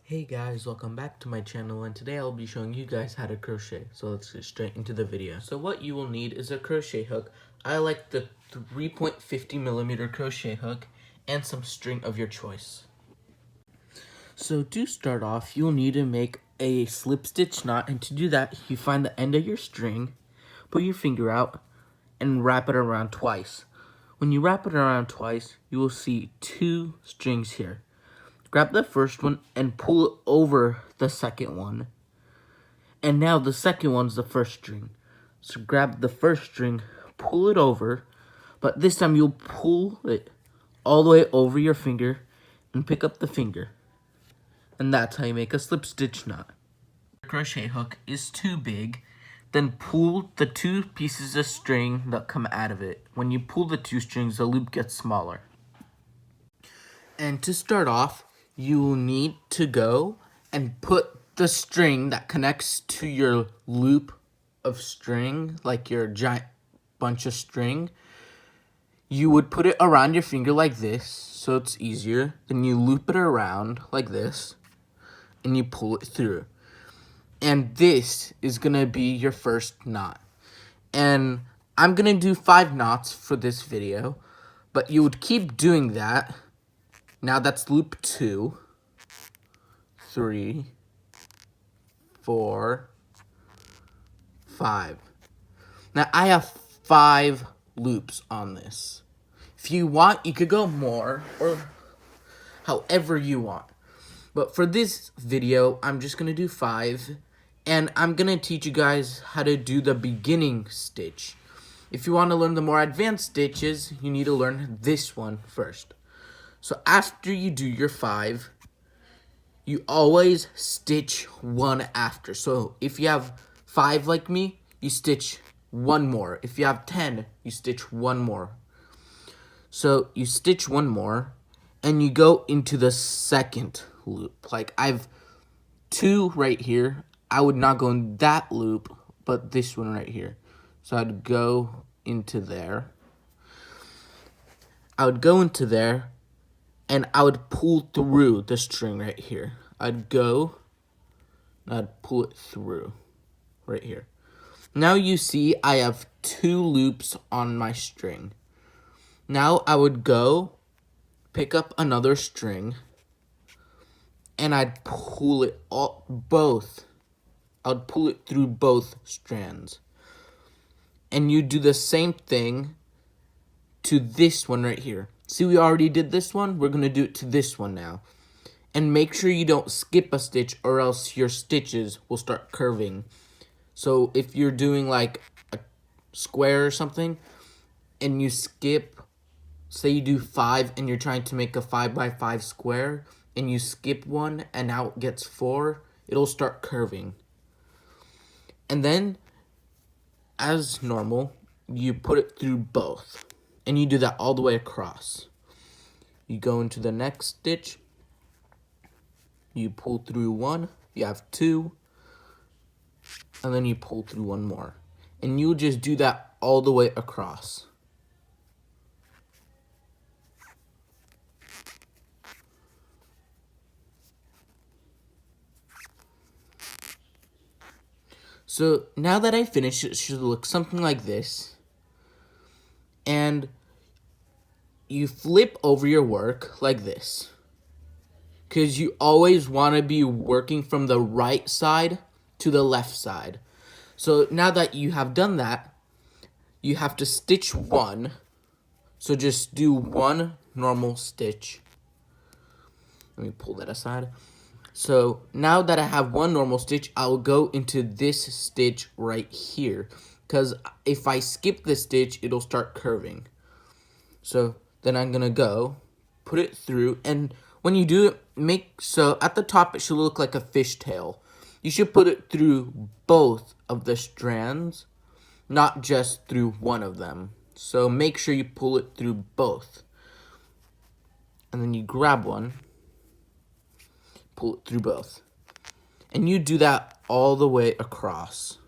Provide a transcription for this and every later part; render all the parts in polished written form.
Hey guys, welcome back to my channel, and today I'll be showing you guys how to crochet. So let's get straight into the video. So what you will need is a crochet hook. I like the 3.50mm crochet hook and some string of your choice. So to start off, you'll need to make a slip stitch knot, and to do that, you find the end of your string, put your finger out, and wrap it around twice. When you wrap it around twice, you will see two strings here. Grab the first one and pull it over the second one. And now the second one's the first string. So grab the first string, pull it over, but this time you'll pull it all the way over your finger and pick up the finger. And that's how you make a slip stitch knot. The crochet hook is too big, then pull the two pieces of string that come out of it. When you pull the two strings, the loop gets smaller. And to start off, you will need to go and put the string that connects to your loop of string, like your giant bunch of string. You would put it around your finger like this, so it's easier. Then you loop it around like this, and you pull it through. And this is gonna be your first knot. And I'm gonna do 5 knots for this video, but you would keep doing that. Now that's loop 2, 3, 4, 5. Now I have 5 loops on this. If you want, you could go more or however you want. But for this video, I'm just going to do 5. And I'm going to teach you guys how to do the beginning stitch. If you want to learn the more advanced stitches, you need to learn this one first. So after you do your 5, you always stitch one after. So if you have 5 like me, you stitch one more. If you have 10, you stitch one more. So you stitch one more, and you go into the second loop. Like I've 2 right here. I would not go in that loop, but this one right here. So I'd go into there. I would go into there, and I would pull through the string right here. I'd go, and I'd pull it through right here. Now you see I have 2 loops on my string. Now I would go, pick up another string, and I'd pull it both. I would pull it through both strands. And you do the same thing to this one right here. See, we already did this one. We're going to do it to this one now. And make sure you don't skip a stitch, or else your stitches will start curving. So if you're doing like a square or something, and you skip, say you do 5 and you're trying to make a 5x5 square, and you skip one and now it gets 4, it'll start curving. And then, as normal, you put it through both. And you do that all the way across. You go into the next stitch. You pull through 1. You have 2. And then you pull through 1 more. And you just do that all the way across. So now that I finished, it should look something like this. And you flip over your work like this. Because you always want to be working from the right side to the left side. So now that you have done that, you have to stitch 1. So just do 1 normal stitch. Let me pull that aside. So now that I have 1 normal stitch, I'll go into this stitch right here. Because if I skip this stitch, it'll start curving. So then I'm going to go, put it through, and when you do it, so at the top it should look like a fishtail. You should put it through both of the strands, not just through one of them. So make sure you pull it through both. And then you grab one, pull it through both. And you do that all the way across.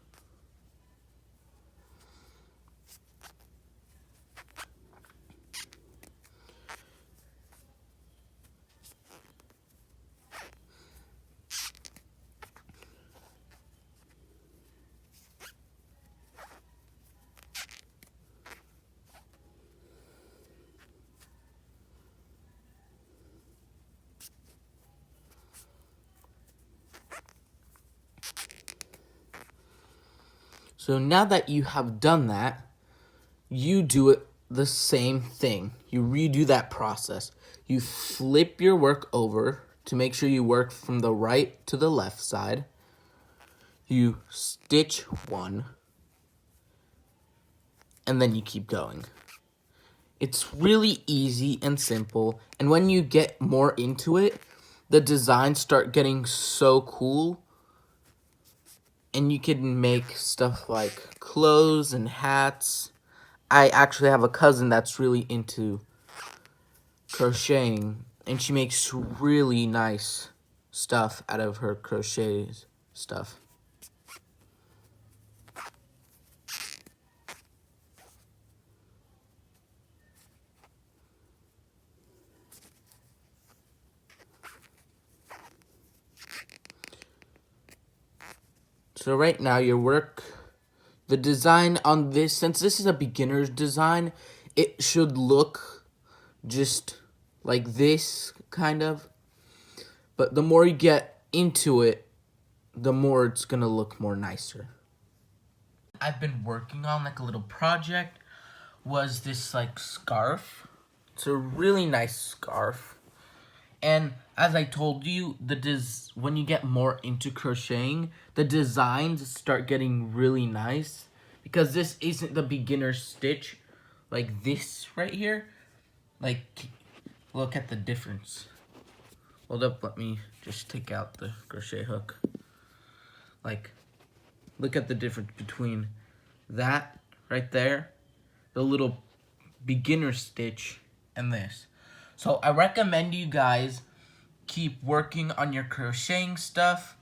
So now that you have done that, you do it the same thing. You redo that process. You flip your work over to make sure you work from the right to the left side. You stitch one, and then you keep going. It's really easy and simple, and when you get more into it, the designs start getting so cool, and you can make stuff like clothes and hats. I actually have a cousin that's really into crocheting, and she makes really nice stuff out of her crochet stuff. So right now the design on this, since this is a beginner's design, it should look just like this, kind of. But the more you get into it, the more it's gonna look more nicer. I've been working on like a little project was this like scarf. It's a really nice scarf. And as I told you, when you get more into crocheting, the designs start getting really nice. Because this isn't the beginner stitch like this right here. Like, look at the difference. Hold up, let me just take out the crochet hook. Like, look at the difference between that right there, the little beginner stitch, and this. So I recommend you guys keep working on your crocheting stuff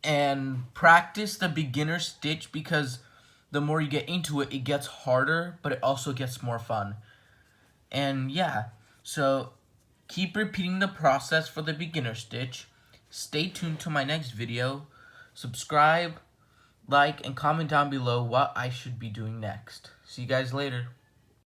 and practice the beginner stitch, because the more you get into it, it gets harder, but it also gets more fun. And yeah, so keep repeating the process for the beginner stitch. Stay tuned to my next video. Subscribe, like, and comment down below what I should be doing next. See you guys later.